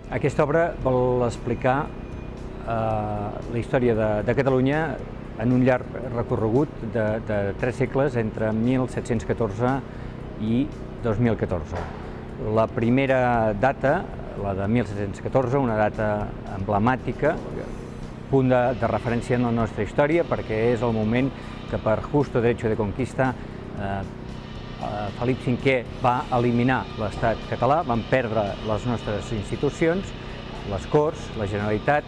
Aquesta obra vol explicar la història de Catalunya en un llarg recorregut de 3 segles entre 1714 i 2014. La primera data, la de 1714, una data emblemàtica, punt de referència en la nostra història, perquè és el moment que per justo derecho de conquista Felip V va eliminar l'estat català, van perdre les nostres institucions, les Corts, la Generalitat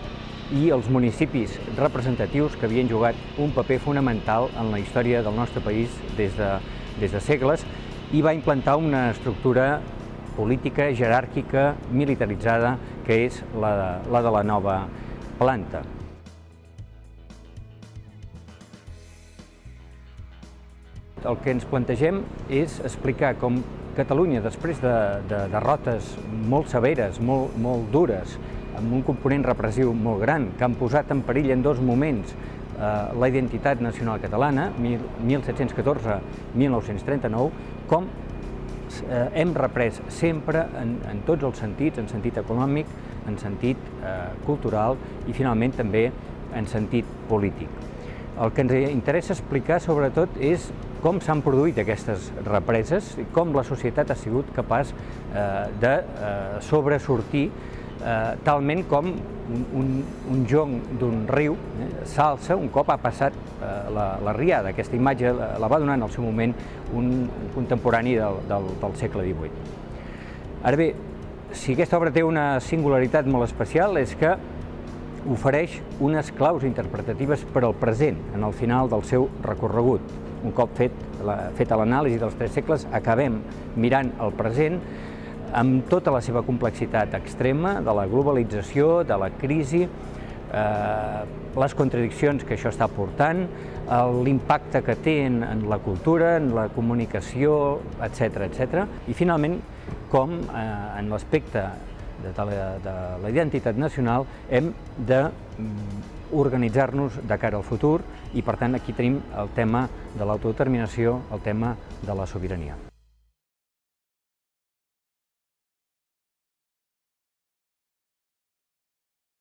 i els municipis representatius que havien jugat un paper fonamental en la història del nostre país des de segles, i va implantar una estructura política, jeràrquica, militaritzada, que és la de la nova planta. El que ens plantegem és explicar com Catalunya, després de derrotes molt severes, molt dures, amb un component repressiu molt gran, que han posat en perill en 2 moments la identitat nacional catalana, 1714-1939, com hem reprès sempre en tots els sentits, en sentit econòmic, en sentit cultural i finalment també en sentit polític. El que ens interessa explicar sobretot és com s'han produït aquestes represes i com la societat ha sigut capaç de sobresortir talment com un jonc d'un riu s'alça un cop ha passat la riada. Aquesta imatge la va donar en el seu moment un contemporani del segle XVIII. Ara bé, si aquesta obra té una singularitat molt especial és que ofereix unes claus interpretatives per al present en el final del seu recorregut. Un cop feta l'anàlisi dels 3 segles, acabem mirant el present amb tota la seva complexitat extrema de la globalització, de la crisi, les contradiccions que això està portant, l'impacte que té en la cultura, en la comunicació, etc. I finalment, com en l'aspecte de la identitat nacional hem d'organitzar-nos de cara al futur i, per tant, aquí tenim el tema de l'autodeterminació, el tema de la sobirania.